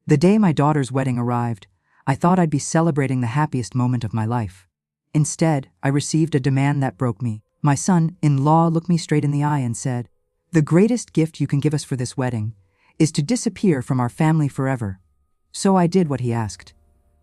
The day my daughter's wedding arrived, I thought I'd be celebrating the happiest moment of my life. Instead, I received a demand that broke me. My son-in-law looked me straight in the eye and said, "The greatest gift you can give us for this wedding is to disappear from our family forever." So I did what he asked.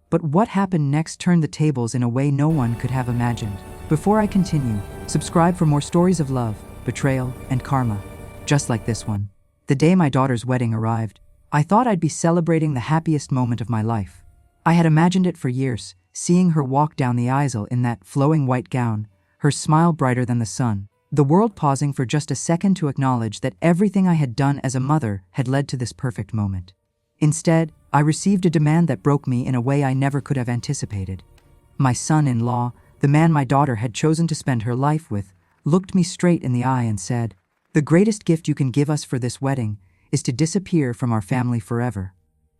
But what happened next turned the tables in a way no one could have imagined. Before I continue, subscribe for more stories of love, betrayal, and karma, just like this one. The day my daughter's wedding arrived, I thought I'd be celebrating the happiest moment of my life. I had imagined it for years, seeing her walk down the aisle in that flowing white gown, her smile brighter than the sun, the world pausing for just a second to acknowledge that everything I had done as a mother had led to this perfect moment. Instead, I received a demand that broke me in a way I never could have anticipated. My son-in-law, the man my daughter had chosen to spend her life with, looked me straight in the eye and said, "The greatest gift you can give us for this wedding is to disappear from our family forever."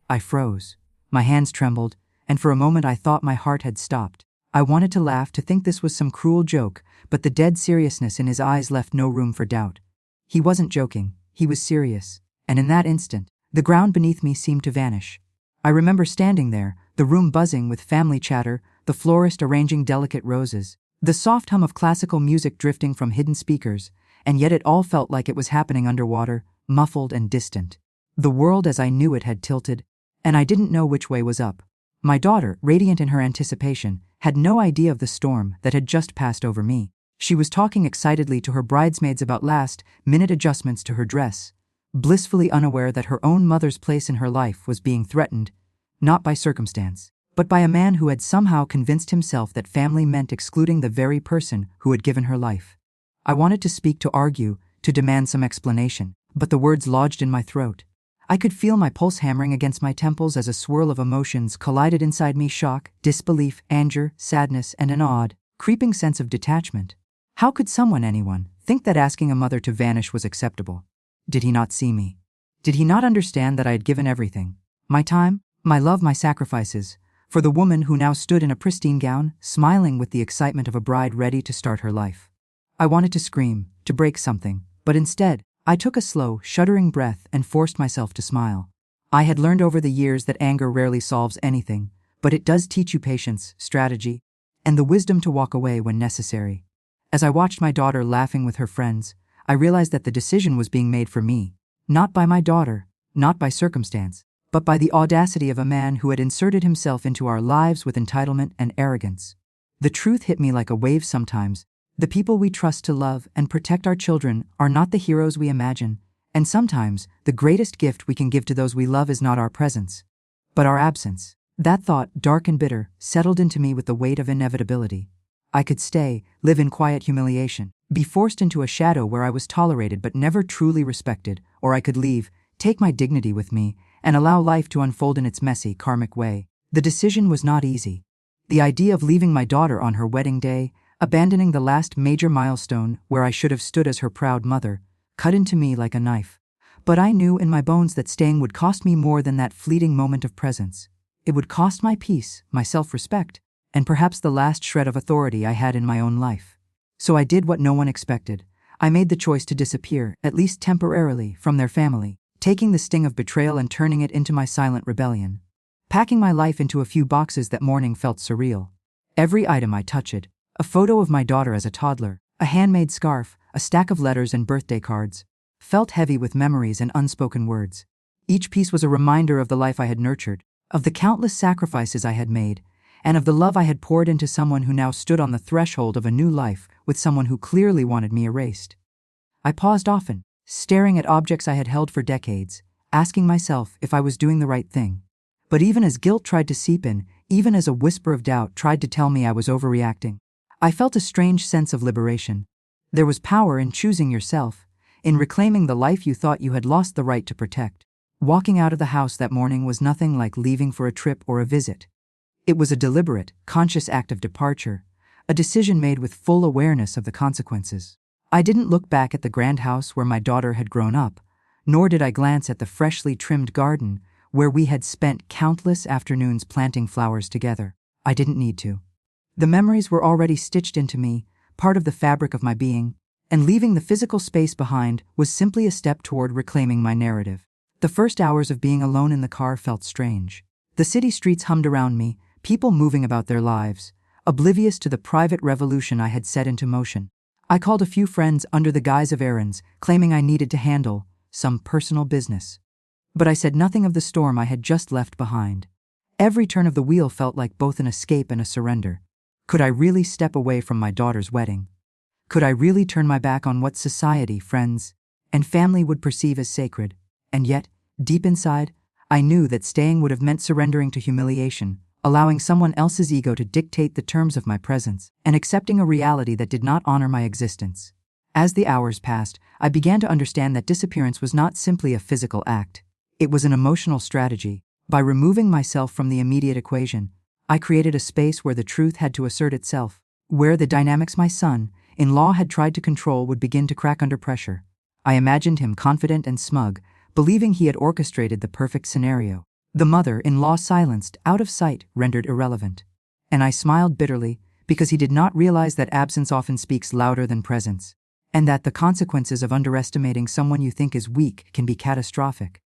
I froze. My hands trembled, and for a moment I thought my heart had stopped. I wanted to laugh, to think this was some cruel joke, but the dead seriousness in his eyes left no room for doubt. He wasn't joking, he was serious, and in that instant, the ground beneath me seemed to vanish. I remember standing there, the room buzzing with family chatter, the florist arranging delicate roses, the soft hum of classical music drifting from hidden speakers, and yet it all felt like it was happening underwater, muffled and distant. The world as I knew it had tilted, and I didn't know which way was up. My daughter, radiant in her anticipation, had no idea of the storm that had just passed over me. She was talking excitedly to her bridesmaids about last-minute adjustments to her dress, blissfully unaware that her own mother's place in her life was being threatened, not by circumstance, but by a man who had somehow convinced himself that family meant excluding the very person who had given her life. I wanted to speak, to argue, to demand some explanation, but the words lodged in my throat. I could feel my pulse hammering against my temples as a swirl of emotions collided inside me: shock, disbelief, anger, sadness, and an odd, creeping sense of detachment. How could anyone, think that asking a mother to vanish was acceptable? Did he not see me? Did he not understand that I had given everything? My time, my love, my sacrifices, for the woman who now stood in a pristine gown, smiling with the excitement of a bride ready to start her life. I wanted to scream, to break something, but instead, I took a slow, shuddering breath and forced myself to smile. I had learned over the years that anger rarely solves anything, but it does teach you patience, strategy, and the wisdom to walk away when necessary. As I watched my daughter laughing with her friends, I realized that the decision was being made for me, not by my daughter, not by circumstance, but by the audacity of a man who had inserted himself into our lives with entitlement and arrogance. The truth hit me like a wave sometimes. The people we trust to love and protect our children are not the heroes we imagine, and sometimes the greatest gift we can give to those we love is not our presence, but our absence. That thought, dark and bitter, settled into me with the weight of inevitability. I could stay, live in quiet humiliation, be forced into a shadow where I was tolerated but never truly respected, or I could leave, take my dignity with me, and allow life to unfold in its messy, karmic way. The decision was not easy. The idea of leaving my daughter on her wedding day, abandoning the last major milestone where I should have stood as her proud mother, cut into me like a knife. But I knew in my bones that staying would cost me more than that fleeting moment of presence. It would cost my peace, my self-respect, and perhaps the last shred of authority I had in my own life. So I did what no one expected. I made the choice to disappear, at least temporarily, from their family, taking the sting of betrayal and turning it into my silent rebellion. Packing my life into a few boxes that morning felt surreal. Every item I touched, a photo of my daughter as a toddler, a handmade scarf, a stack of letters and birthday cards, felt heavy with memories and unspoken words. Each piece was a reminder of the life I had nurtured, of the countless sacrifices I had made, and of the love I had poured into someone who now stood on the threshold of a new life with someone who clearly wanted me erased. I paused often, staring at objects I had held for decades, asking myself if I was doing the right thing. But even as guilt tried to seep in, even as a whisper of doubt tried to tell me I was overreacting, I felt a strange sense of liberation. There was power in choosing yourself, in reclaiming the life you thought you had lost the right to protect. Walking out of the house that morning was nothing like leaving for a trip or a visit. It was a deliberate, conscious act of departure, a decision made with full awareness of the consequences. I didn't look back at the grand house where my daughter had grown up, nor did I glance at the freshly trimmed garden where we had spent countless afternoons planting flowers together. I didn't need to. The memories were already stitched into me, part of the fabric of my being, and leaving the physical space behind was simply a step toward reclaiming my narrative. The first hours of being alone in the car felt strange. The city streets hummed around me, people moving about their lives, oblivious to the private revolution I had set into motion. I called a few friends under the guise of errands, claiming I needed to handle some personal business. But I said nothing of the storm I had just left behind. Every turn of the wheel felt like both an escape and a surrender. Could I really step away from my daughter's wedding? Could I really turn my back on what society, friends, and family would perceive as sacred? And yet, deep inside, I knew that staying would have meant surrendering to humiliation, allowing someone else's ego to dictate the terms of my presence, and accepting a reality that did not honor my existence. As the hours passed, I began to understand that disappearance was not simply a physical act. It was an emotional strategy. By removing myself from the immediate equation, I created a space where the truth had to assert itself, where the dynamics my son-in-law had tried to control would begin to crack under pressure. I imagined him confident and smug, believing he had orchestrated the perfect scenario. The mother-in-law silenced, out of sight, rendered irrelevant. And I smiled bitterly, because he did not realize that absence often speaks louder than presence, and that the consequences of underestimating someone you think is weak can be catastrophic.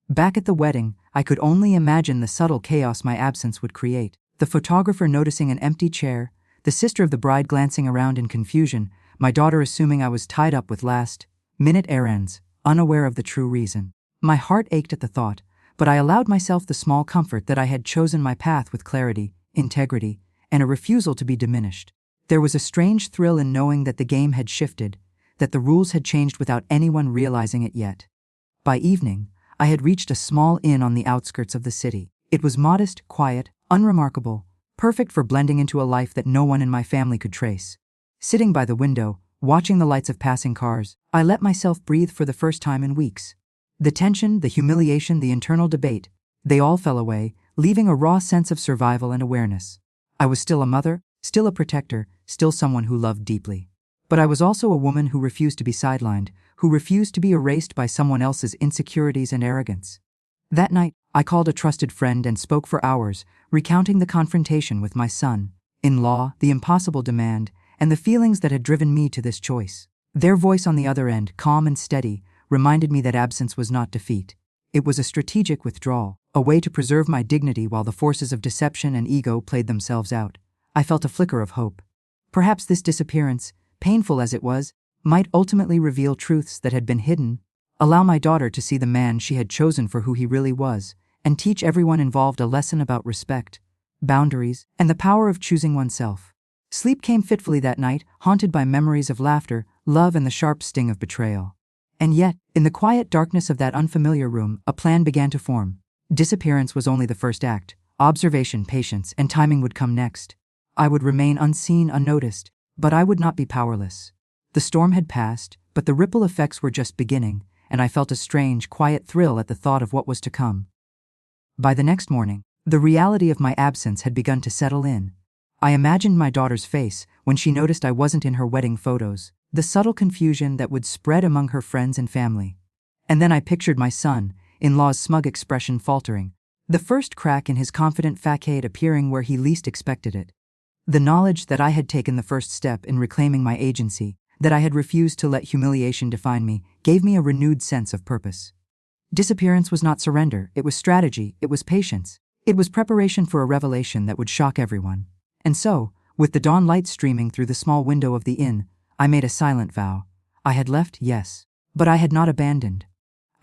Back at the wedding, I could only imagine the subtle chaos my absence would create. The photographer noticing an empty chair, the sister of the bride glancing around in confusion, my daughter assuming I was tied up with last-minute errands, unaware of the true reason. My heart ached at the thought, but I allowed myself the small comfort that I had chosen my path with clarity, integrity, and a refusal to be diminished. There was a strange thrill in knowing that the game had shifted, that the rules had changed without anyone realizing it yet. By evening, I had reached a small inn on the outskirts of the city. It was modest, quiet, unremarkable, perfect for blending into a life that no one in my family could trace. Sitting by the window, watching the lights of passing cars, I let myself breathe for the first time in weeks. The tension, the humiliation, the internal debate, they all fell away, leaving a raw sense of survival and awareness. I was still a mother, still a protector, still someone who loved deeply. But I was also a woman who refused to be sidelined, who refused to be erased by someone else's insecurities and arrogance. That night, I called a trusted friend and spoke for hours, recounting the confrontation with my son-in-law, the impossible demand, and the feelings that had driven me to this choice. Their voice on the other end, calm and steady, reminded me that absence was not defeat. It was a strategic withdrawal, a way to preserve my dignity while the forces of deception and ego played themselves out. I felt a flicker of hope. Perhaps this disappearance, painful as it was, might ultimately reveal truths that had been hidden, allow my daughter to see the man she had chosen for who he really was, and teach everyone involved a lesson about respect, boundaries, and the power of choosing oneself. Sleep came fitfully that night, haunted by memories of laughter, love, and the sharp sting of betrayal. And yet, in the quiet darkness of that unfamiliar room, a plan began to form. Disappearance was only the first act. Observation, patience, and timing would come next. I would remain unseen, unnoticed, but I would not be powerless. The storm had passed, but the ripple effects were just beginning, and I felt a strange, quiet thrill at the thought of what was to come. By the next morning, the reality of my absence had begun to settle in. I imagined my daughter's face when she noticed I wasn't in her wedding photos, the subtle confusion that would spread among her friends and family. And then I pictured my son-in-law's smug expression faltering, the first crack in his confident facade appearing where he least expected it. The knowledge that I had taken the first step in reclaiming my agency, that I had refused to let humiliation define me, gave me a renewed sense of purpose. Disappearance was not surrender, it was strategy, it was patience. It was preparation for a revelation that would shock everyone. And so, with the dawn light streaming through the small window of the inn, I made a silent vow. I had left, yes, but I had not abandoned.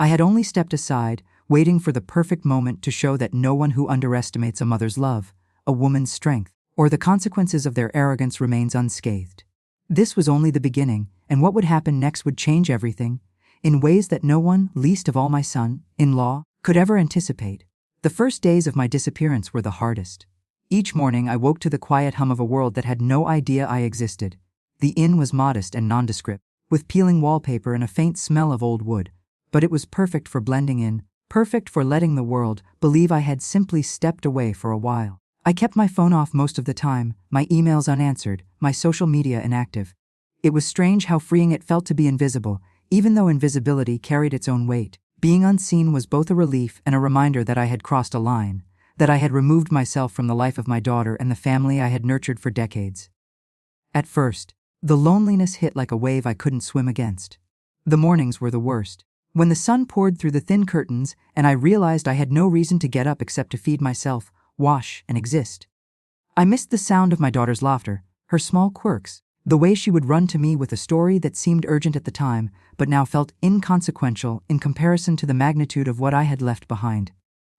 I had only stepped aside, waiting for the perfect moment to show that no one who underestimates a mother's love, a woman's strength, or the consequences of their arrogance remains unscathed. This was only the beginning, and what would happen next would change everything, in ways that no one, least of all my son-in-law, could ever anticipate. The first days of my disappearance were the hardest. Each morning I woke to the quiet hum of a world that had no idea I existed. The inn was modest and nondescript, with peeling wallpaper and a faint smell of old wood, but it was perfect for blending in, perfect for letting the world believe I had simply stepped away for a while. I kept my phone off most of the time, my emails unanswered, my social media inactive. It was strange how freeing it felt to be invisible, even though invisibility carried its own weight. Being unseen was both a relief and a reminder that I had crossed a line, that I had removed myself from the life of my daughter and the family I had nurtured for decades. At first, the loneliness hit like a wave I couldn't swim against. The mornings were the worst. When the sun poured through the thin curtains and I realized I had no reason to get up except to feed myself, wash, and exist. I missed the sound of my daughter's laughter, her small quirks, the way she would run to me with a story that seemed urgent at the time but now felt inconsequential in comparison to the magnitude of what I had left behind.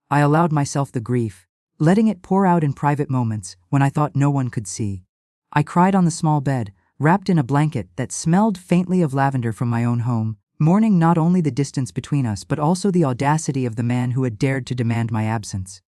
I allowed myself the grief, letting it pour out in private moments when I thought no one could see. I cried on the small bed, wrapped in a blanket that smelled faintly of lavender from my own home, mourning not only the distance between us but also the audacity of the man who had dared to demand my absence.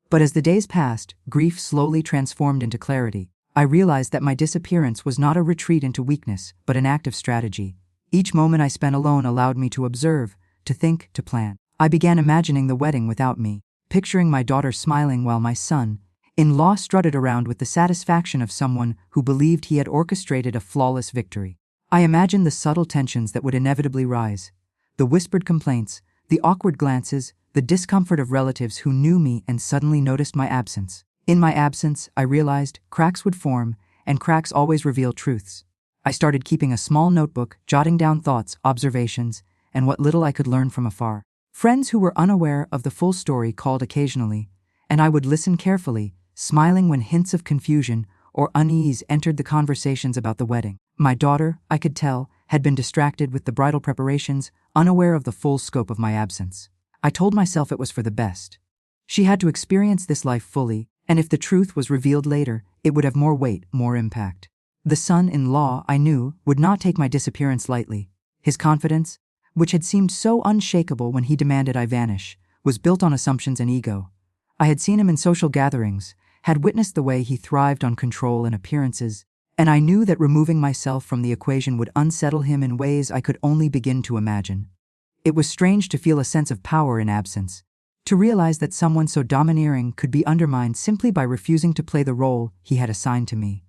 But as the days passed, grief slowly transformed into clarity. I realized that my disappearance was not a retreat into weakness, but an act of strategy. Each moment I spent alone allowed me to observe, to think, to plan. I began imagining the wedding without me, picturing my daughter smiling while my son-in-law strutted around with the satisfaction of someone who believed he had orchestrated a flawless victory. I imagined the subtle tensions that would inevitably rise, the whispered complaints, the awkward glances, the discomfort of relatives who knew me and suddenly noticed my absence. In my absence, I realized, cracks would form, and cracks always reveal truths. I started keeping a small notebook, jotting down thoughts, observations, and what little I could learn from afar. Friends who were unaware of the full story called occasionally, and I would listen carefully, smiling when hints of confusion or unease entered the conversations about the wedding. My daughter, I could tell, had been distracted with the bridal preparations, unaware of the full scope of my absence. I told myself it was for the best. She had to experience this life fully, and if the truth was revealed later, it would have more weight, more impact. The son-in-law, I knew, would not take my disappearance lightly. His confidence, which had seemed so unshakable when he demanded I vanish, was built on assumptions and ego. I had seen him in social gatherings, had witnessed the way he thrived on control and appearances, and I knew that removing myself from the equation would unsettle him in ways I could only begin to imagine. It was strange to feel a sense of power in absence, to realize that someone so domineering could be undermined simply by refusing to play the role he had assigned to me.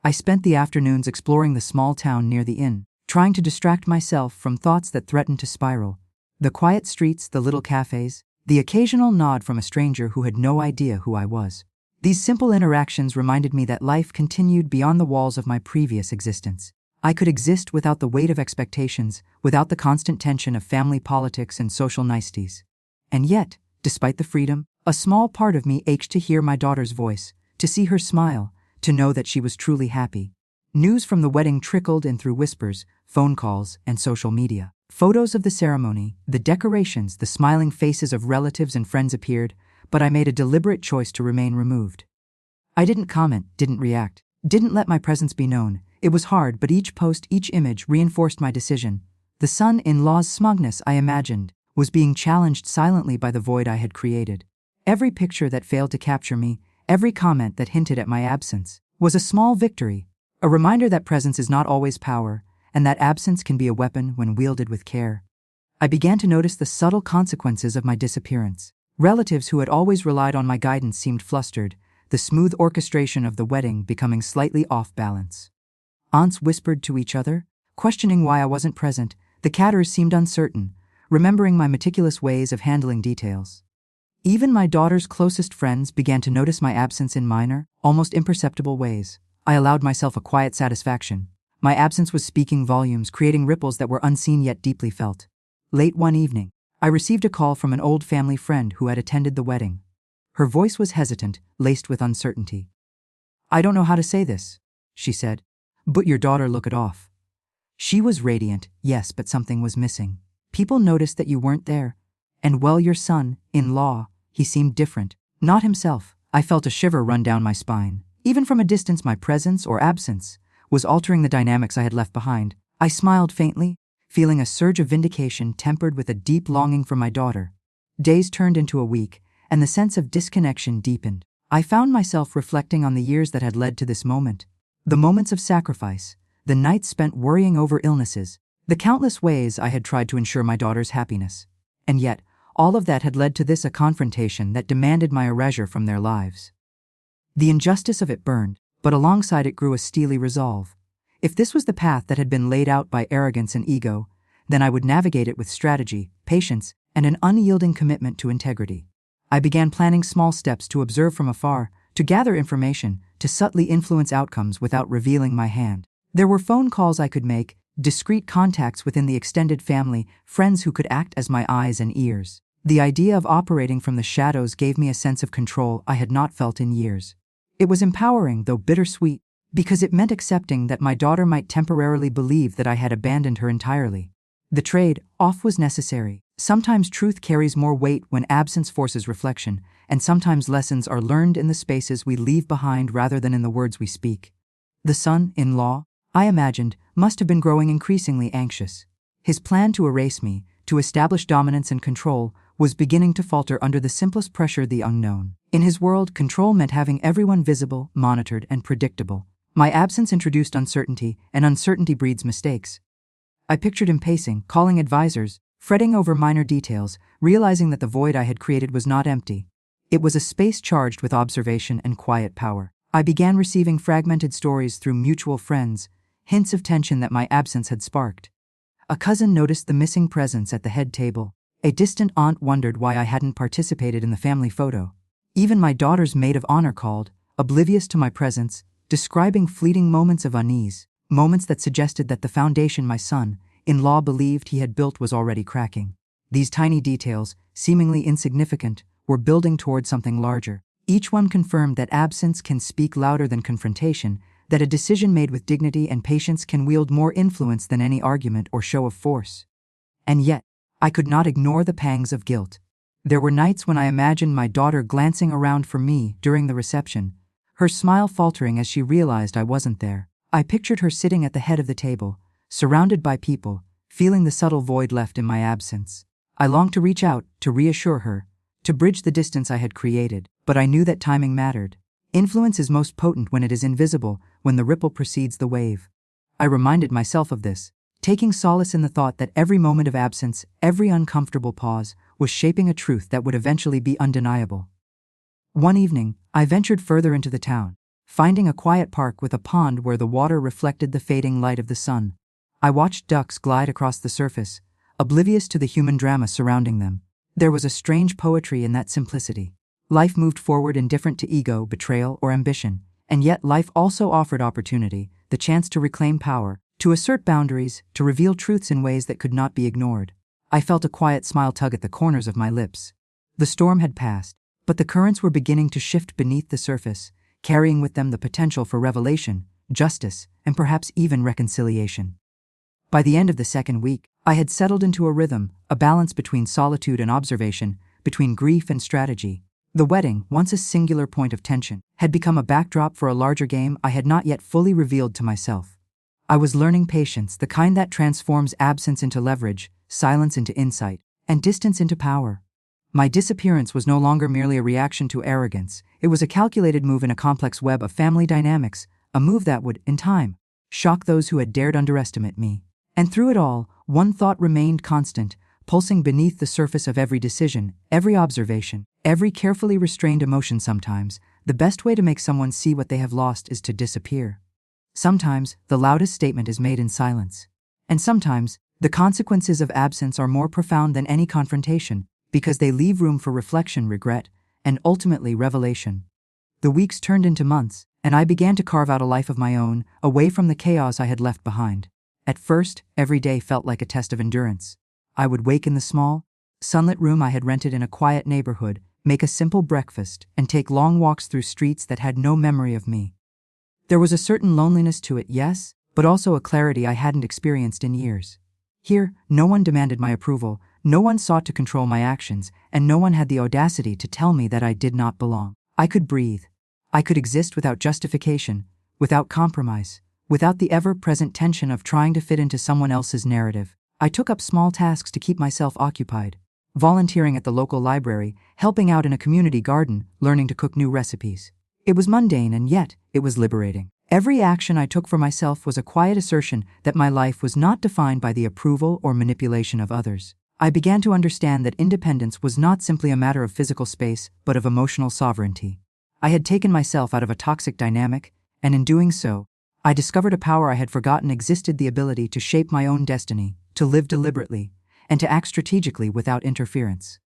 I spent the afternoons exploring the small town near the inn, trying to distract myself from thoughts that threatened to spiral. The quiet streets, the little cafes, the occasional nod from a stranger who had no idea who I was. These simple interactions reminded me that life continued beyond the walls of my previous existence. I could exist without the weight of expectations, without the constant tension of family politics and social niceties. And yet, despite the freedom, a small part of me ached to hear my daughter's voice, to see her smile, to know that she was truly happy. News from the wedding trickled in through whispers, phone calls, and social media. Photos of the ceremony, the decorations, the smiling faces of relatives and friends appeared, but I made a deliberate choice to remain removed. I didn't comment, didn't react, didn't let my presence be known. It was hard, but each post, each image reinforced my decision. The son-in-law's smugness, I imagined, was being challenged silently by the void I had created. Every picture that failed to capture me, every comment that hinted at my absence, was a small victory, a reminder that presence is not always power, and that absence can be a weapon when wielded with care. I began to notice the subtle consequences of my disappearance. Relatives who had always relied on my guidance seemed flustered, the smooth orchestration of the wedding becoming slightly off balance. Aunts whispered to each other, questioning why I wasn't present. The Catters seemed uncertain, remembering my meticulous ways of handling details. Even my daughter's closest friends began to notice my absence in minor, almost imperceptible ways. I allowed myself a quiet satisfaction. My absence was speaking volumes, creating ripples that were unseen yet deeply felt. Late one evening, I received a call from an old family friend who had attended the wedding. Her voice was hesitant, laced with uncertainty. "I don't know how to say this," she said, "but your daughter looked it off." She was radiant, yes, but something was missing. "People noticed that you weren't there. And well, your son-in-law, he seemed different. Not himself." I felt a shiver run down my spine. Even from a distance, my presence or absence was altering the dynamics I had left behind. I smiled faintly, feeling a surge of vindication tempered with a deep longing for my daughter. Days turned into a week, and the sense of disconnection deepened. I found myself reflecting on the years that had led to this moment. The moments of sacrifice, the nights spent worrying over illnesses, the countless ways I had tried to ensure my daughter's happiness. And yet, all of that had led to this, a confrontation that demanded my erasure from their lives. The injustice of it burned, but alongside it grew a steely resolve. If this was the path that had been laid out by arrogance and ego, then I would navigate it with strategy, patience, and an unyielding commitment to integrity. I began planning small steps to observe from afar, to gather information, to subtly influence outcomes without revealing my hand. There were phone calls I could make, discreet contacts within the extended family, friends who could act as my eyes and ears. The idea of operating from the shadows gave me a sense of control I had not felt in years. It was empowering, though bittersweet, because it meant accepting that my daughter might temporarily believe that I had abandoned her entirely. The trade-off was necessary. Sometimes truth carries more weight when absence forces reflection, and sometimes lessons are learned in the spaces we leave behind rather than in the words we speak. The son-in-law, I imagined, must have been growing increasingly anxious. His plan to erase me, to establish dominance and control, was beginning to falter under the simplest pressure, the unknown. In his world, control meant having everyone visible, monitored, and predictable. My absence introduced uncertainty, and uncertainty breeds mistakes. I pictured him pacing, calling advisors, fretting over minor details, realizing that the void I had created was not empty. It was a space charged with observation and quiet power. I began receiving fragmented stories through mutual friends, hints of tension that my absence had sparked. A cousin noticed the missing presence at the head table. A distant aunt wondered why I hadn't participated in the family photo. Even my daughter's maid of honor called, oblivious to my presence, describing fleeting moments of unease, moments that suggested that the foundation my son-in-law believed he had built was already cracking. These tiny details, seemingly insignificant, were building toward something larger. Each one confirmed that absence can speak louder than confrontation, that a decision made with dignity and patience can wield more influence than any argument or show of force. And yet, I could not ignore the pangs of guilt. There were nights when I imagined my daughter glancing around for me during the reception, her smile faltering as she realized I wasn't there. I pictured her sitting at the head of the table, surrounded by people, feeling the subtle void left in my absence. I longed to reach out, to reassure her, to bridge the distance I had created, but I knew that timing mattered. Influence is most potent when it is invisible, when the ripple precedes the wave. I reminded myself of this, taking solace in the thought that every moment of absence, every uncomfortable pause, was shaping a truth that would eventually be undeniable. One evening, I ventured further into the town, finding a quiet park with a pond where the water reflected the fading light of the sun. I watched ducks glide across the surface, oblivious to the human drama surrounding them. There was a strange poetry in that simplicity. Life moved forward indifferent to ego, betrayal, or ambition, and yet life also offered opportunity, the chance to reclaim power, to assert boundaries, to reveal truths in ways that could not be ignored. I felt a quiet smile tug at the corners of my lips. The storm had passed, but the currents were beginning to shift beneath the surface, carrying with them the potential for revelation, justice, and perhaps even reconciliation. By the end of the second week, I had settled into a rhythm, a balance between solitude and observation, between grief and strategy. The wedding, once a singular point of tension, had become a backdrop for a larger game I had not yet fully revealed to myself. I was learning patience, the kind that transforms absence into leverage, silence into insight, and distance into power. My disappearance was no longer merely a reaction to arrogance. It was a calculated move in a complex web of family dynamics, a move that would, in time, shock those who had dared underestimate me. And through it all, one thought remained constant, pulsing beneath the surface of every decision, every observation, every carefully restrained emotion. Sometimes, the best way to make someone see what they have lost is to disappear. Sometimes, the loudest statement is made in silence. And sometimes, the consequences of absence are more profound than any confrontation, because they leave room for reflection, regret, and ultimately revelation. The weeks turned into months, and I began to carve out a life of my own, away from the chaos I had left behind. At first, every day felt like a test of endurance. I would wake in the small, sunlit room I had rented in a quiet neighborhood, make a simple breakfast, and take long walks through streets that had no memory of me. There was a certain loneliness to it, yes, but also a clarity I hadn't experienced in years. Here, no one demanded my approval, no one sought to control my actions, and no one had the audacity to tell me that I did not belong. I could breathe. I could exist without justification, without compromise, without the ever-present tension of trying to fit into someone else's narrative. I took up small tasks to keep myself occupied, volunteering at the local library, helping out in a community garden, learning to cook new recipes. It was mundane, and yet it was liberating. Every action I took for myself was a quiet assertion that my life was not defined by the approval or manipulation of others. I began to understand that independence was not simply a matter of physical space, but of emotional sovereignty. I had taken myself out of a toxic dynamic, and in doing so, I discovered a power I had forgotten existed: the ability to shape my own destiny, to live deliberately, and to act strategically without interference.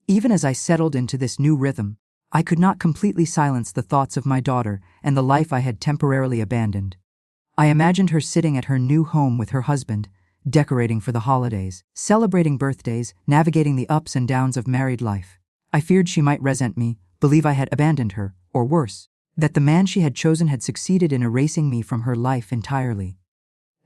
Even as I settled into this new rhythm, I could not completely silence the thoughts of my daughter and the life I had temporarily abandoned. I imagined her sitting at her new home with her husband, decorating for the holidays, celebrating birthdays, navigating the ups and downs of married life. I feared she might resent me, believe I had abandoned her, or worse, that the man she had chosen had succeeded in erasing me from her life entirely.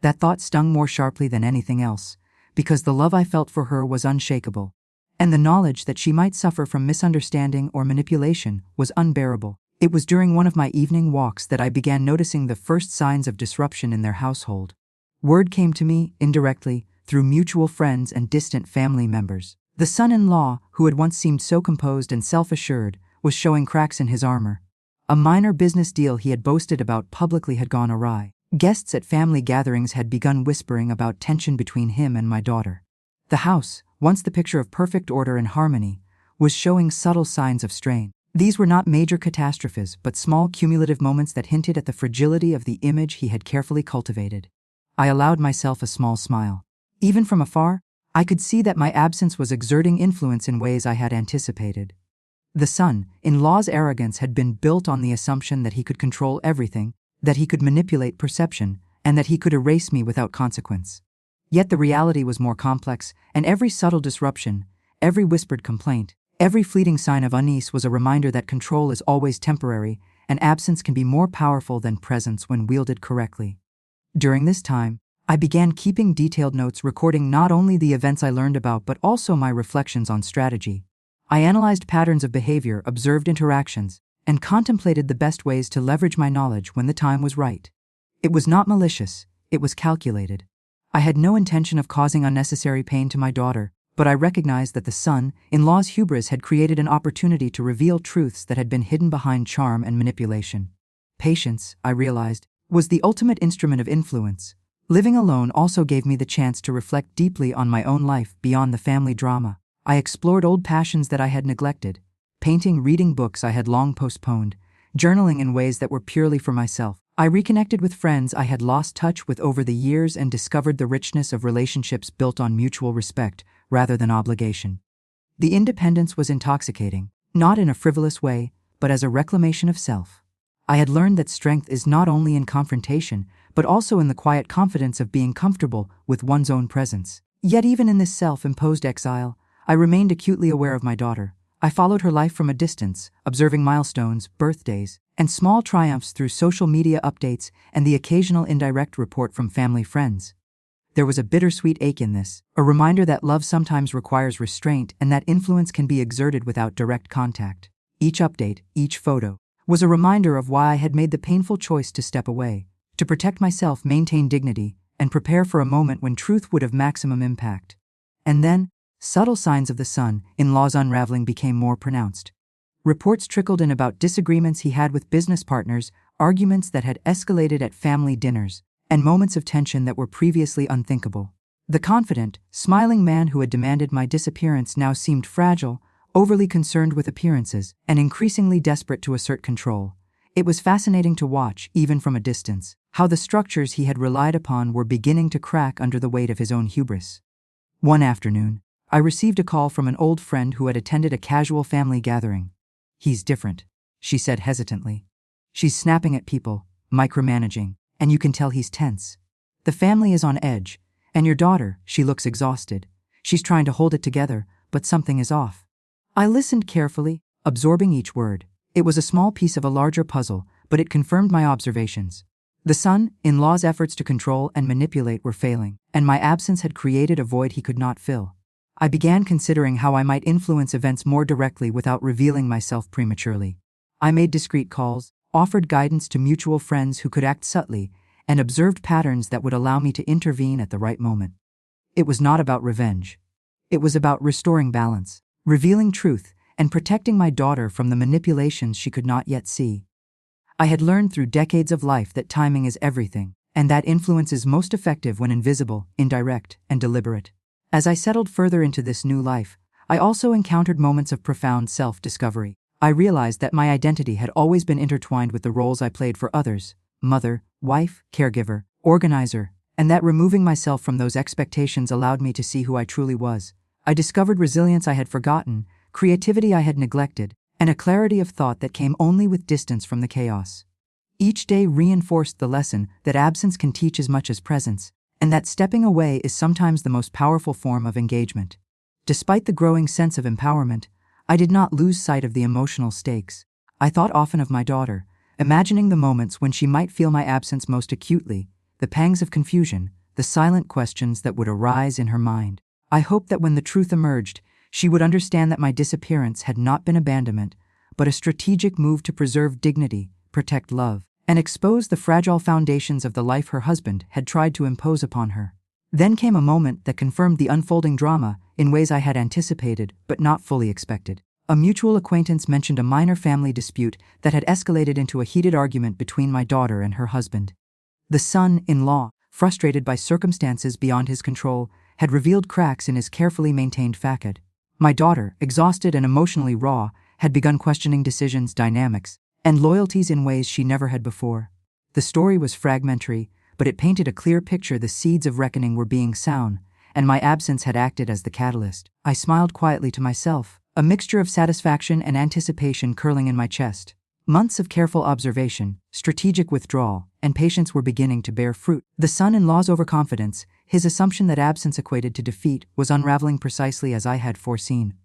That thought stung more sharply than anything else, because the love I felt for her was unshakable, and the knowledge that she might suffer from misunderstanding or manipulation was unbearable. It was during one of my evening walks that I began noticing the first signs of disruption in their household. Word came to me, indirectly, through mutual friends and distant family members. The son-in-law, who had once seemed so composed and self-assured, was showing cracks in his armor. A minor business deal he had boasted about publicly had gone awry. Guests at family gatherings had begun whispering about tension between him and my daughter. The house, once the picture of perfect order and harmony, was showing subtle signs of strain. These were not major catastrophes, but small cumulative moments that hinted at the fragility of the image he had carefully cultivated. I allowed myself a small smile. Even from afar, I could see that my absence was exerting influence in ways I had anticipated. The son-in-law's arrogance had been built on the assumption that he could control everything, that he could manipulate perception, and that he could erase me without consequence. Yet the reality was more complex, and every subtle disruption, every whispered complaint, every fleeting sign of unease was a reminder that control is always temporary, and absence can be more powerful than presence when wielded correctly. During this time, I began keeping detailed notes recording not only the events I learned about but also my reflections on strategy. I analyzed patterns of behavior, observed interactions, and contemplated the best ways to leverage my knowledge when the time was right. It was not malicious, it was calculated. I had no intention of causing unnecessary pain to my daughter, but I recognized that the son-in-law's hubris had created an opportunity to reveal truths that had been hidden behind charm and manipulation. Patience, I realized, was the ultimate instrument of influence. Living alone also gave me the chance to reflect deeply on my own life beyond the family drama. I explored old passions that I had neglected, painting, reading books I had long postponed, journaling in ways that were purely for myself. I reconnected with friends I had lost touch with over the years and discovered the richness of relationships built on mutual respect rather than obligation. The independence was intoxicating, not in a frivolous way, but as a reclamation of self. I had learned that strength is not only in confrontation, but also in the quiet confidence of being comfortable with one's own presence. Yet even in this self-imposed exile, I remained acutely aware of my daughter. I followed her life from a distance, observing milestones, birthdays, and small triumphs through social media updates and the occasional indirect report from family friends. There was a bittersweet ache in this, a reminder that love sometimes requires restraint and that influence can be exerted without direct contact. Each update, each photo, was a reminder of why I had made the painful choice to step away, to protect myself, maintain dignity, and prepare for a moment when truth would have maximum impact. And then, subtle signs of the son-in-law's unraveling became more pronounced. Reports trickled in about disagreements he had with business partners, arguments that had escalated at family dinners, and moments of tension that were previously unthinkable. The confident, smiling man who had demanded my disappearance now seemed fragile, overly concerned with appearances, and increasingly desperate to assert control. It was fascinating to watch, even from a distance, how the structures he had relied upon were beginning to crack under the weight of his own hubris. One afternoon, I received a call from an old friend who had attended a casual family gathering. "He's different," she said hesitantly. "She's snapping at people, micromanaging, and you can tell he's tense. The family is on edge, and your daughter, she looks exhausted. She's trying to hold it together, but something is off." I listened carefully, absorbing each word. It was a small piece of a larger puzzle, but it confirmed my observations. The son-in-law's efforts to control and manipulate were failing, and my absence had created a void he could not fill. I began considering how I might influence events more directly without revealing myself prematurely. I made discreet calls, offered guidance to mutual friends who could act subtly, and observed patterns that would allow me to intervene at the right moment. It was not about revenge. It was about restoring balance, revealing truth, and protecting my daughter from the manipulations she could not yet see. I had learned through decades of life that timing is everything, and that influence is most effective when invisible, indirect, and deliberate. As I settled further into this new life, I also encountered moments of profound self-discovery. I realized that my identity had always been intertwined with the roles I played for others: mother, wife, caregiver, organizer, and that removing myself from those expectations allowed me to see who I truly was. I discovered resilience I had forgotten, creativity I had neglected, and a clarity of thought that came only with distance from the chaos. Each day reinforced the lesson that absence can teach as much as presence, and that stepping away is sometimes the most powerful form of engagement. Despite the growing sense of empowerment, I did not lose sight of the emotional stakes. I thought often of my daughter, imagining the moments when she might feel my absence most acutely, the pangs of confusion, the silent questions that would arise in her mind. I hoped that when the truth emerged, she would understand that my disappearance had not been abandonment, but a strategic move to preserve dignity, protect love, and expose the fragile foundations of the life her husband had tried to impose upon her. Then came a moment that confirmed the unfolding drama in ways I had anticipated but not fully expected. A mutual acquaintance mentioned a minor family dispute that had escalated into a heated argument between my daughter and her husband. The son-in-law, frustrated by circumstances beyond his control, had revealed cracks in his carefully maintained facade. My daughter, exhausted and emotionally raw, had begun questioning decisions, dynamics, and loyalties in ways she never had before. The story was fragmentary, but it painted a clear picture. The seeds of reckoning were being sown, and my absence had acted as the catalyst. I smiled quietly to myself, a mixture of satisfaction and anticipation curling in my chest. Months of careful observation, strategic withdrawal, and patience were beginning to bear fruit. The son-in-law's overconfidence, his assumption that absence equated to defeat, was unraveling precisely as I had foreseen.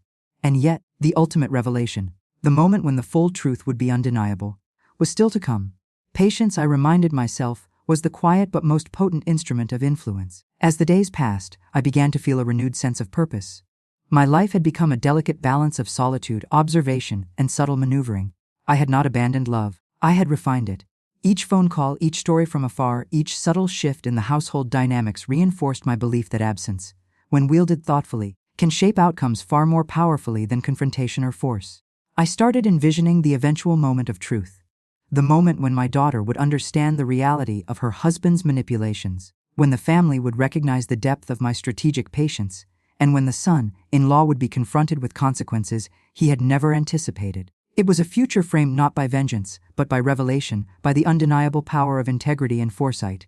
And yet, the ultimate revelation, the moment when the full truth would be undeniable, was still to come. Patience, I reminded myself, was the quiet but most potent instrument of influence. As the days passed, I began to feel a renewed sense of purpose. My life had become a delicate balance of solitude, observation, and subtle maneuvering. I had not abandoned love. I had refined it. Each phone call, each story from afar, each subtle shift in the household dynamics reinforced my belief that absence, when wielded thoughtfully, can shape outcomes far more powerfully than confrontation or force. I started envisioning the eventual moment of truth. The moment when my daughter would understand the reality of her husband's manipulations, when the family would recognize the depth of my strategic patience, and when the son-in-law would be confronted with consequences he had never anticipated. It was a future framed not by vengeance, but by revelation, by the undeniable power of integrity and foresight.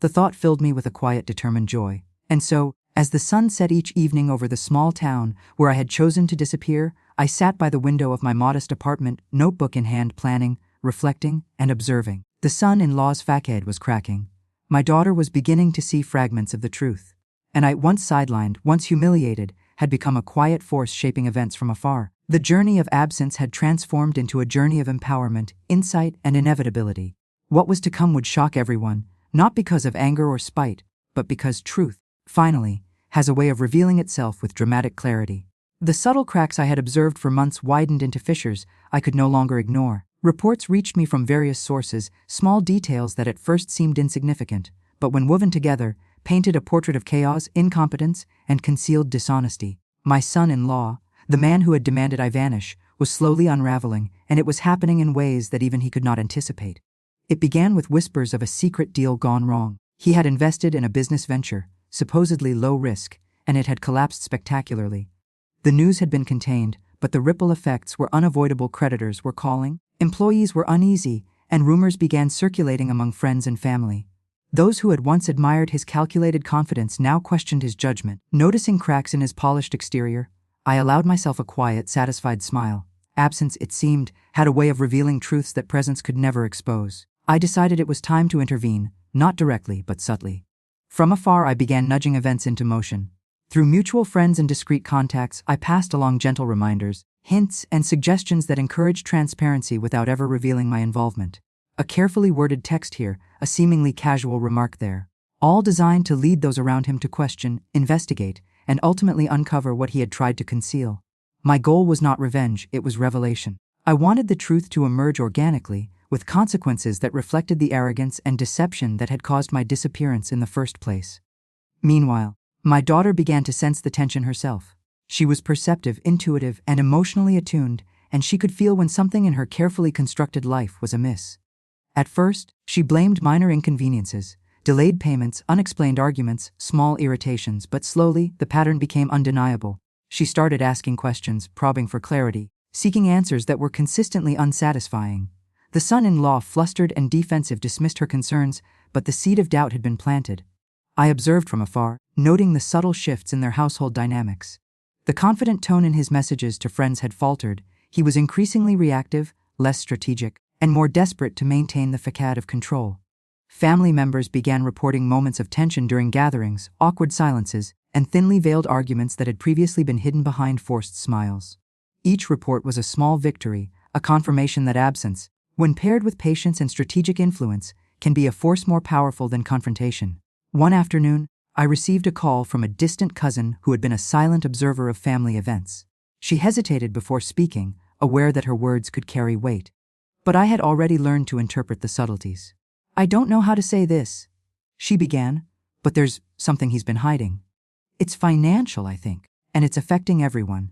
The thought filled me with a quiet, determined joy. And so, as the sun set each evening over the small town where I had chosen to disappear, I sat by the window of my modest apartment, notebook in hand, planning, reflecting, and observing. The son-in-law's facade was cracking. My daughter was beginning to see fragments of the truth. And I, once sidelined, once humiliated, had become a quiet force shaping events from afar. The journey of absence had transformed into a journey of empowerment, insight, and inevitability. What was to come would shock everyone, not because of anger or spite, but because truth, finally, has a way of revealing itself with dramatic clarity. The subtle cracks I had observed for months widened into fissures I could no longer ignore. Reports reached me from various sources, small details that at first seemed insignificant, but when woven together, painted a portrait of chaos, incompetence, and concealed dishonesty. My son-in-law, the man who had demanded I vanish, was slowly unraveling, and it was happening in ways that even he could not anticipate. It began with whispers of a secret deal gone wrong. He had invested in a business venture, supposedly low risk, and it had collapsed spectacularly. The news had been contained, but the ripple effects were unavoidable. Creditors were calling, employees were uneasy, and rumors began circulating among friends and family. Those who had once admired his calculated confidence now questioned his judgment. Noticing cracks in his polished exterior, I allowed myself a quiet, satisfied smile. Absence, it seemed, had a way of revealing truths that presence could never expose. I decided it was time to intervene, not directly but subtly. From afar, I began nudging events into motion. Through mutual friends and discreet contacts, I passed along gentle reminders, hints, and suggestions that encouraged transparency without ever revealing my involvement. A carefully worded text here, a seemingly casual remark there, all designed to lead those around him to question, investigate, and ultimately uncover what he had tried to conceal. My goal was not revenge, it was revelation. I wanted the truth to emerge organically, with consequences that reflected the arrogance and deception that had caused my disappearance in the first place. Meanwhile, my daughter began to sense the tension herself. She was perceptive, intuitive, and emotionally attuned, and she could feel when something in her carefully constructed life was amiss. At first, she blamed minor inconveniences, delayed payments, unexplained arguments, small irritations, but slowly, the pattern became undeniable. She started asking questions, probing for clarity, seeking answers that were consistently unsatisfying. The son-in-law, flustered and defensive, dismissed her concerns, but the seed of doubt had been planted. I observed from afar, noting the subtle shifts in their household dynamics. The confident tone in his messages to friends had faltered. He was increasingly reactive, less strategic, and more desperate to maintain the facade of control. Family members began reporting moments of tension during gatherings, awkward silences, and thinly veiled arguments that had previously been hidden behind forced smiles. Each report was a small victory, a confirmation that absence, when paired with patience and strategic influence, can be a force more powerful than confrontation. One afternoon, I received a call from a distant cousin who had been a silent observer of family events. She hesitated before speaking, aware that her words could carry weight. But I had already learned to interpret the subtleties. "I don't know how to say this," she began, "but there's something he's been hiding. It's financial, I think, and it's affecting everyone.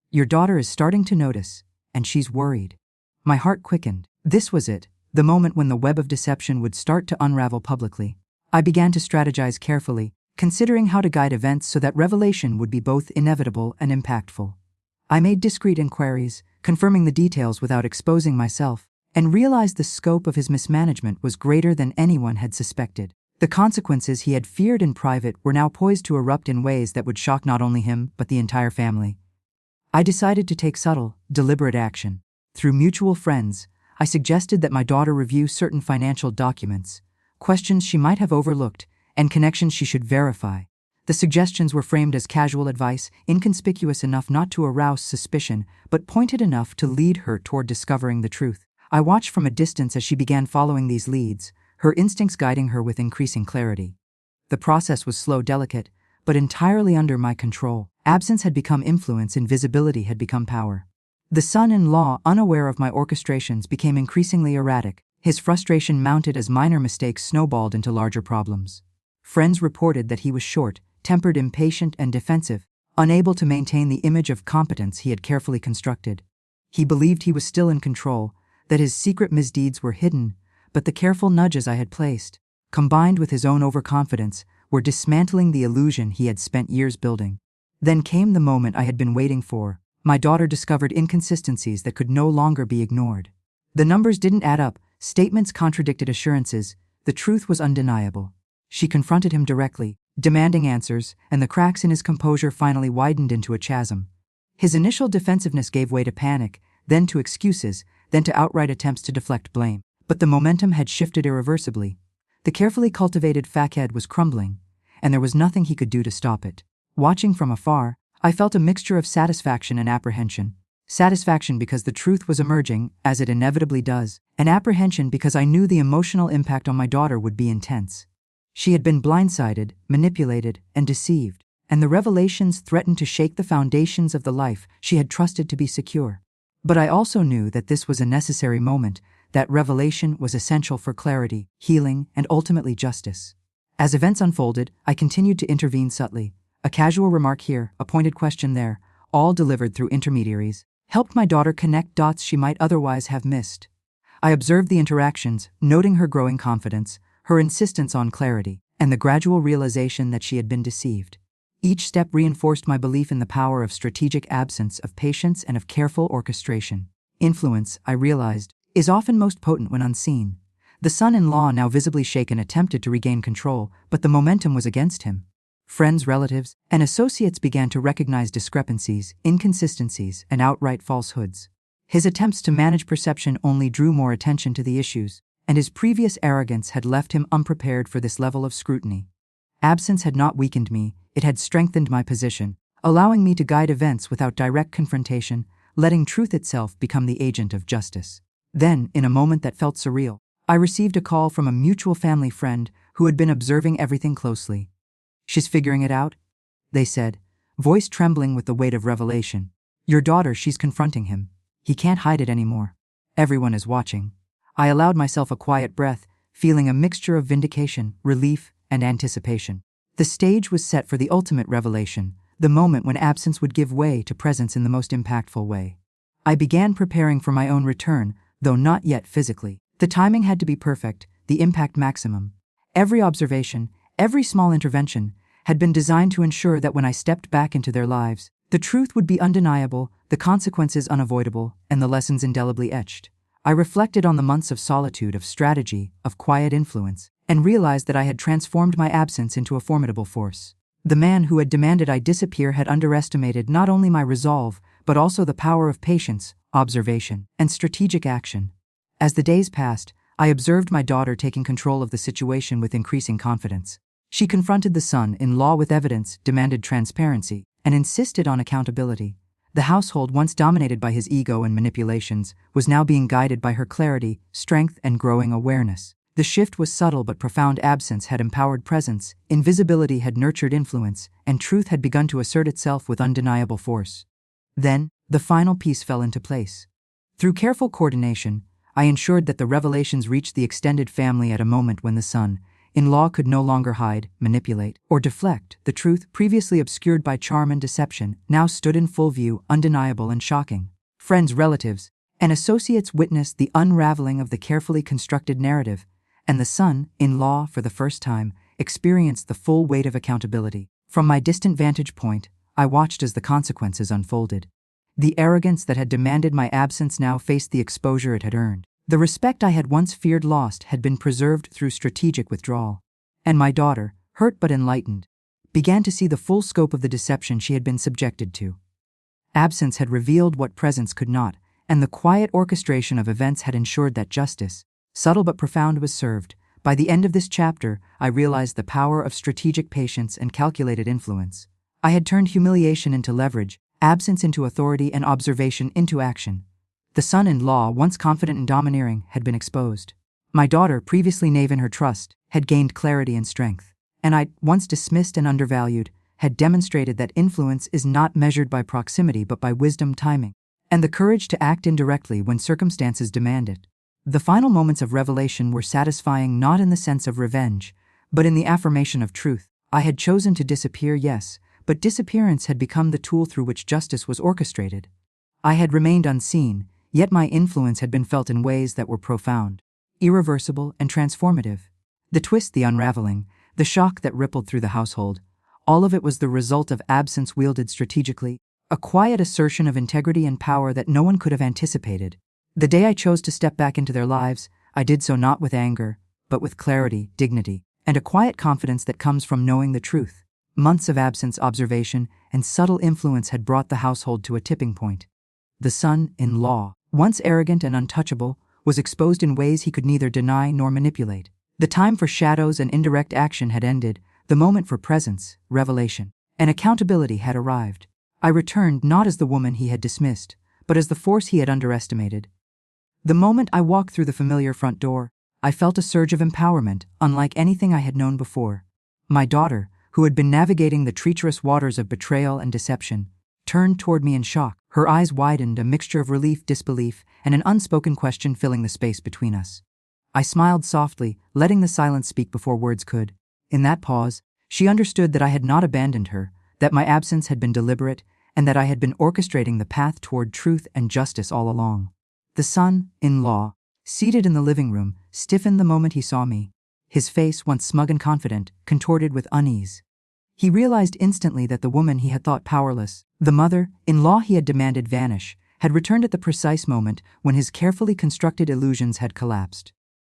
Your daughter is starting to notice, and she's worried." My heart quickened. This was it, the moment when the web of deception would start to unravel publicly. I began to strategize carefully, considering how to guide events so that revelation would be both inevitable and impactful. I made discreet inquiries, confirming the details without exposing myself, and realized the scope of his mismanagement was greater than anyone had suspected. The consequences he had feared in private were now poised to erupt in ways that would shock not only him, but the entire family. I decided to take subtle, deliberate action. Through mutual friends, I suggested that my daughter review certain financial documents, questions she might have overlooked, and connections she should verify. The suggestions were framed as casual advice, inconspicuous enough not to arouse suspicion, but pointed enough to lead her toward discovering the truth. I watched from a distance as she began following these leads, her instincts guiding her with increasing clarity. The process was slow, delicate, but entirely under my control. Absence had become influence, invisibility had become power. The son-in-law, unaware of my orchestrations, became increasingly erratic. His frustration mounted as minor mistakes snowballed into larger problems. Friends reported that he was short-tempered, impatient, and defensive, unable to maintain the image of competence he had carefully constructed. He believed he was still in control, that his secret misdeeds were hidden, but the careful nudges I had placed, combined with his own overconfidence, were dismantling the illusion he had spent years building. Then came the moment I had been waiting for. My daughter discovered inconsistencies that could no longer be ignored. The numbers didn't add up, statements contradicted assurances, the truth was undeniable. She confronted him directly, demanding answers, and the cracks in his composure finally widened into a chasm. His initial defensiveness gave way to panic, then to excuses, then to outright attempts to deflect blame. But the momentum had shifted irreversibly. The carefully cultivated facade was crumbling, and there was nothing he could do to stop it. Watching from afar, I felt a mixture of satisfaction and apprehension. Satisfaction because the truth was emerging, as it inevitably does, and apprehension because I knew the emotional impact on my daughter would be intense. She had been blindsided, manipulated, and deceived, and the revelations threatened to shake the foundations of the life she had trusted to be secure. But I also knew that this was a necessary moment, that revelation was essential for clarity, healing, and ultimately justice. As events unfolded, I continued to intervene subtly. A casual remark here, a pointed question there, all delivered through intermediaries, helped my daughter connect dots she might otherwise have missed. I observed the interactions, noting her growing confidence, her insistence on clarity, and the gradual realization that she had been deceived. Each step reinforced my belief in the power of strategic absence, of patience, and of careful orchestration. Influence, I realized, is often most potent when unseen. The son-in-law, now visibly shaken, attempted to regain control, but the momentum was against him. Friends, relatives, and associates began to recognize discrepancies, inconsistencies, and outright falsehoods. His attempts to manage perception only drew more attention to the issues, and his previous arrogance had left him unprepared for this level of scrutiny. Absence had not weakened me, it had strengthened my position, allowing me to guide events without direct confrontation, letting truth itself become the agent of justice. Then, in a moment that felt surreal, I received a call from a mutual family friend who had been observing everything closely. "She's figuring it out," they said, voice trembling with the weight of revelation. "Your daughter, she's confronting him. He can't hide it anymore. Everyone is watching." I allowed myself a quiet breath, feeling a mixture of vindication, relief, and anticipation. The stage was set for the ultimate revelation, the moment when absence would give way to presence in the most impactful way. I began preparing for my own return, though not yet physically. The timing had to be perfect, the impact maximum. Every observation, every small intervention, had been designed to ensure that when I stepped back into their lives, the truth would be undeniable, the consequences unavoidable, and the lessons indelibly etched. I reflected on the months of solitude, of strategy, of quiet influence, and realized that I had transformed my absence into a formidable force. The man who had demanded I disappear had underestimated not only my resolve, but also the power of patience, observation, and strategic action. As the days passed, I observed my daughter taking control of the situation with increasing confidence. She confronted the son-in-law with evidence, demanded transparency, and insisted on accountability. The household, once dominated by his ego and manipulations, was now being guided by her clarity, strength, and growing awareness. The shift was subtle, but profound. Absence had empowered presence, invisibility had nurtured influence, and truth had begun to assert itself with undeniable force. Then, the final piece fell into place. Through careful coordination, I ensured that the revelations reached the extended family at a moment when the son-in-law could no longer hide, manipulate, or deflect. The truth, previously obscured by charm and deception, now stood in full view, undeniable and shocking. Friends, relatives, and associates witnessed the unraveling of the carefully constructed narrative, and the son-in-law, for the first time, experienced the full weight of accountability. From my distant vantage point, I watched as the consequences unfolded. The arrogance that had demanded my absence now faced the exposure it had earned. The respect I had once feared lost had been preserved through strategic withdrawal. And my daughter, hurt but enlightened, began to see the full scope of the deception she had been subjected to. Absence had revealed what presence could not, and the quiet orchestration of events had ensured that justice, subtle but profound, was served. By the end of this chapter, I realized the power of strategic patience and calculated influence. I had turned humiliation into leverage, absence into authority, and observation into action. The son-in-law, once confident and domineering, had been exposed. My daughter, previously naive in her trust, had gained clarity and strength. And I, once dismissed and undervalued, had demonstrated that influence is not measured by proximity but by wisdom, timing, and the courage to act indirectly when circumstances demand it. The final moments of revelation were satisfying, not in the sense of revenge, but in the affirmation of truth. I had chosen to disappear, yes, but disappearance had become the tool through which justice was orchestrated. I had remained unseen, yet my influence had been felt in ways that were profound, irreversible, and transformative. The twist, the unraveling, the shock that rippled through the household, all of it was the result of absence wielded strategically, a quiet assertion of integrity and power that no one could have anticipated. The day I chose to step back into their lives, I did so not with anger, but with clarity, dignity, and a quiet confidence that comes from knowing the truth. Months of absence, observation, and subtle influence had brought the household to a tipping point. The son-in-law, once arrogant and untouchable, was exposed in ways he could neither deny nor manipulate. The time for shadows and indirect action had ended. The moment for presence, revelation, and accountability had arrived. I returned not as the woman he had dismissed, but as the force he had underestimated. The moment I walked through the familiar front door, I felt a surge of empowerment, unlike anything I had known before. My daughter, who had been navigating the treacherous waters of betrayal and deception, turned toward me in shock. Her eyes widened, a mixture of relief, disbelief, and an unspoken question filling the space between us. I smiled softly, letting the silence speak before words could. In that pause, she understood that I had not abandoned her, that my absence had been deliberate, and that I had been orchestrating the path toward truth and justice all along. The son-in-law, seated in the living room, stiffened the moment he saw me. His face, once smug and confident, contorted with unease. He realized instantly that the woman he had thought powerless, the mother-in-law he had demanded vanish, had returned at the precise moment when his carefully constructed illusions had collapsed.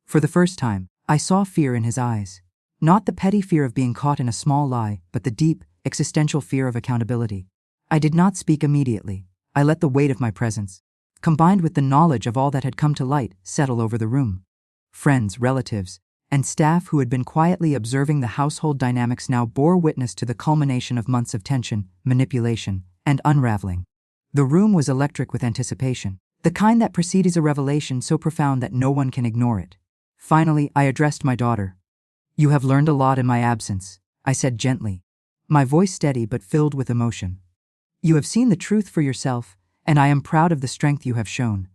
For the first time, I saw fear in his eyes. Not the petty fear of being caught in a small lie, but the deep, existential fear of accountability. I did not speak immediately. I let the weight of my presence, combined with the knowledge of all that had come to light, settle over the room. Friends, relatives, and staff who had been quietly observing the household dynamics now bore witness to the culmination of months of tension, manipulation, and unraveling. The room was electric with anticipation, the kind that precedes a revelation so profound that no one can ignore it. Finally, I addressed my daughter. "You have learned a lot in my absence," I said gently, my voice steady but filled with emotion. "You have seen the truth for yourself, and I am proud of the strength you have shown."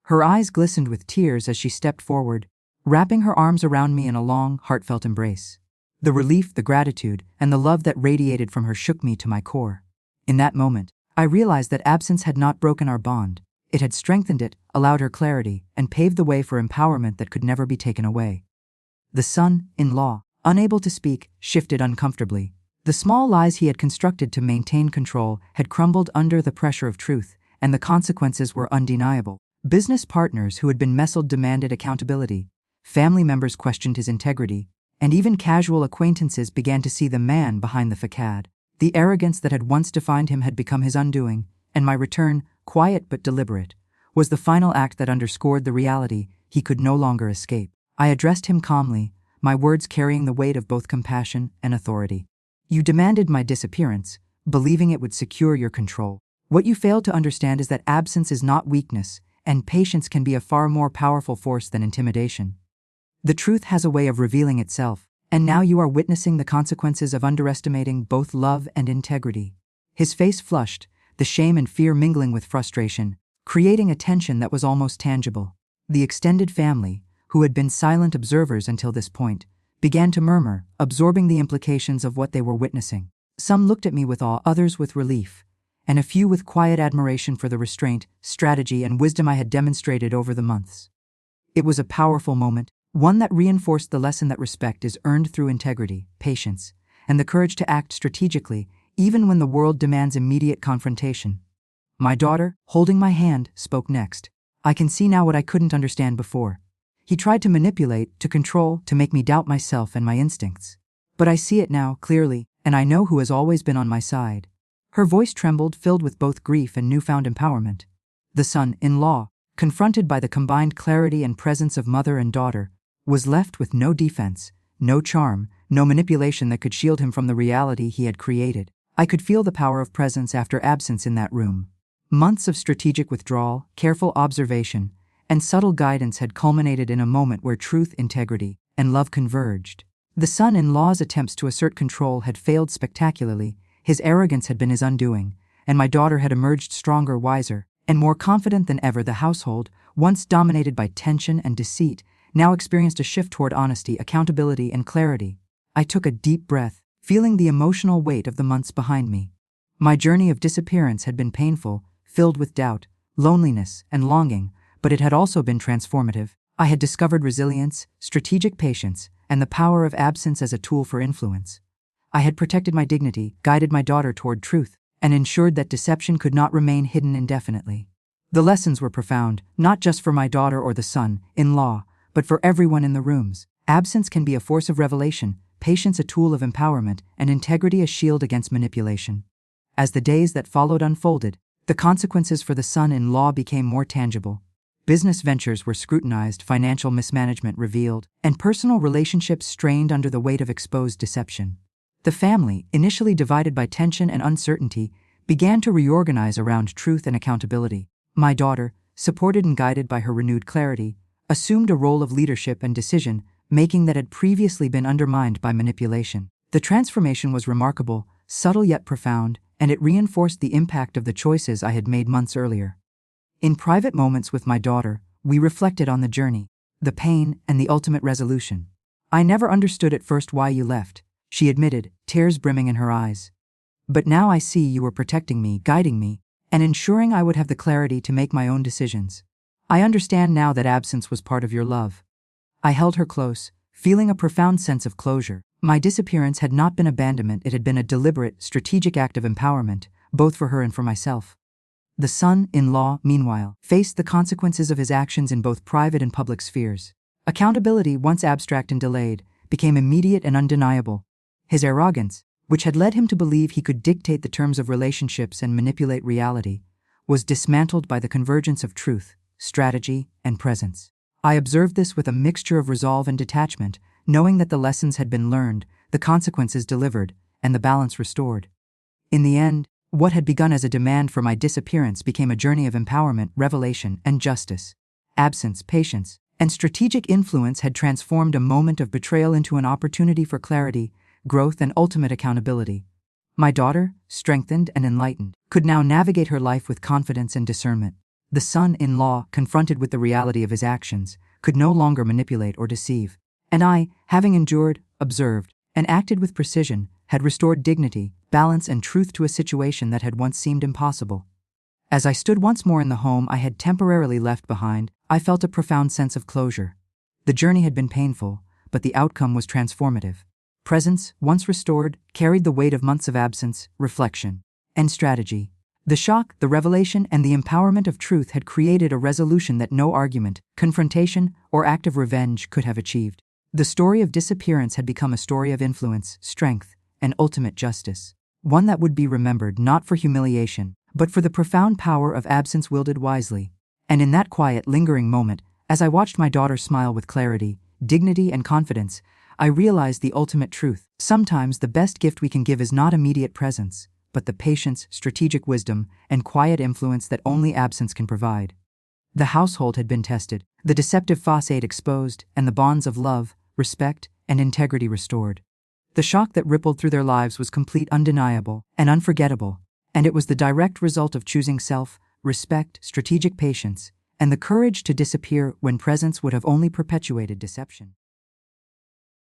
Her eyes glistened with tears as she stepped forward, wrapping her arms around me in a long, heartfelt embrace. The relief, the gratitude, and the love that radiated from her shook me to my core. In that moment, I realized that absence had not broken our bond. It had strengthened it, allowed her clarity, and paved the way for empowerment that could never be taken away. The son-in-law, unable to speak, shifted uncomfortably. The small lies he had constructed to maintain control had crumbled under the pressure of truth, and the consequences were undeniable. Business partners who had been messled demanded accountability. Family members questioned his integrity, and even casual acquaintances began to see the man behind the facade. The arrogance that had once defined him had become his undoing, and my return, quiet but deliberate, was the final act that underscored the reality: he could no longer escape. I addressed him calmly, my words carrying the weight of both compassion and authority. You demanded my disappearance, believing it would secure your control. What you failed to understand is that absence is not weakness, and patience can be a far more powerful force than intimidation. The truth has a way of revealing itself, and now you are witnessing the consequences of underestimating both love and integrity. His face flushed, the shame and fear mingling with frustration, creating a tension that was almost tangible. The extended family, who had been silent observers until this point, began to murmur, absorbing the implications of what they were witnessing. Some looked at me with awe, others with relief, and a few with quiet admiration for the restraint, strategy, and wisdom I had demonstrated over the months. It was a powerful moment, one that reinforced the lesson that respect is earned through integrity, patience, and the courage to act strategically, even when the world demands immediate confrontation. My daughter, holding my hand, spoke next. I can see now what I couldn't understand before. He tried to manipulate, to control, to make me doubt myself and my instincts. But I see it now, clearly, and I know who has always been on my side. Her voice trembled, filled with both grief and newfound empowerment. The son-in-law, confronted by the combined clarity and presence of mother and daughter, was left with no defense, no charm, no manipulation that could shield him from the reality he had created. I could feel the power of presence after absence in that room. Months of strategic withdrawal, careful observation, and subtle guidance had culminated in a moment where truth, integrity, and love converged. The son-in-law's attempts to assert control had failed spectacularly, his arrogance had been his undoing, and my daughter had emerged stronger, wiser, and more confident than ever. The household, once dominated by tension and deceit, now experienced a shift toward honesty, accountability, and clarity. I took a deep breath, feeling the emotional weight of the months behind me. My journey of disappearance had been painful, filled with doubt, loneliness, and longing, but it had also been transformative. I had discovered resilience, strategic patience, and the power of absence as a tool for influence. I had protected my dignity, guided my daughter toward truth, and ensured that deception could not remain hidden indefinitely. The lessons were profound, not just for my daughter or the son-in-law, but for everyone in the rooms. Absence can be a force of revelation, patience a tool of empowerment, and integrity a shield against manipulation. As the days that followed unfolded, the consequences for the son-in-law became more tangible. Business ventures were scrutinized, financial mismanagement revealed, and personal relationships strained under the weight of exposed deception. The family, initially divided by tension and uncertainty, began to reorganize around truth and accountability. My daughter, supported and guided by her renewed clarity, assumed a role of leadership and decision-making that had previously been undermined by manipulation. The transformation was remarkable, subtle yet profound, and it reinforced the impact of the choices I had made months earlier. In private moments with my daughter, we reflected on the journey, the pain, and the ultimate resolution. I never understood at first why you left, she admitted, tears brimming in her eyes. But now I see you were protecting me, guiding me, and ensuring I would have the clarity to make my own decisions. I understand now that absence was part of your love. I held her close, feeling a profound sense of closure. My disappearance had not been abandonment, it had been a deliberate, strategic act of empowerment, both for her and for myself. The son-in-law, meanwhile, faced the consequences of his actions in both private and public spheres. Accountability, once abstract and delayed, became immediate and undeniable. His arrogance, which had led him to believe he could dictate the terms of relationships and manipulate reality, was dismantled by the convergence of truth, strategy, and presence. I observed this with a mixture of resolve and detachment, knowing that the lessons had been learned, the consequences delivered, and the balance restored. In the end, what had begun as a demand for my disappearance became a journey of empowerment, revelation, and justice. Absence, patience, and strategic influence had transformed a moment of betrayal into an opportunity for clarity, growth, and ultimate accountability. My daughter, strengthened and enlightened, could now navigate her life with confidence and discernment. The son-in-law, confronted with the reality of his actions, could no longer manipulate or deceive. And I, having endured, observed, and acted with precision, had restored dignity, balance, and truth to a situation that had once seemed impossible. As I stood once more in the home I had temporarily left behind, I felt a profound sense of closure. The journey had been painful, but the outcome was transformative. Presence, once restored, carried the weight of months of absence, reflection, and strategy. The shock, the revelation, and the empowerment of truth had created a resolution that no argument, confrontation, or act of revenge could have achieved. The story of disappearance had become a story of influence, strength, and ultimate justice. One that would be remembered not for humiliation, but for the profound power of absence wielded wisely. And in that quiet, lingering moment, As I watched my daughter smile with clarity, dignity, and confidence, I realized the ultimate truth. Sometimes the best gift we can give is not immediate presence, but the patience, strategic wisdom, and quiet influence that only absence can provide. The household had been tested, the deceptive facade exposed, and the bonds of love, respect, and integrity restored. The shock that rippled through their lives was complete, undeniable, and unforgettable, and it was the direct result of choosing self, respect, strategic patience, and the courage to disappear when presence would have only perpetuated deception.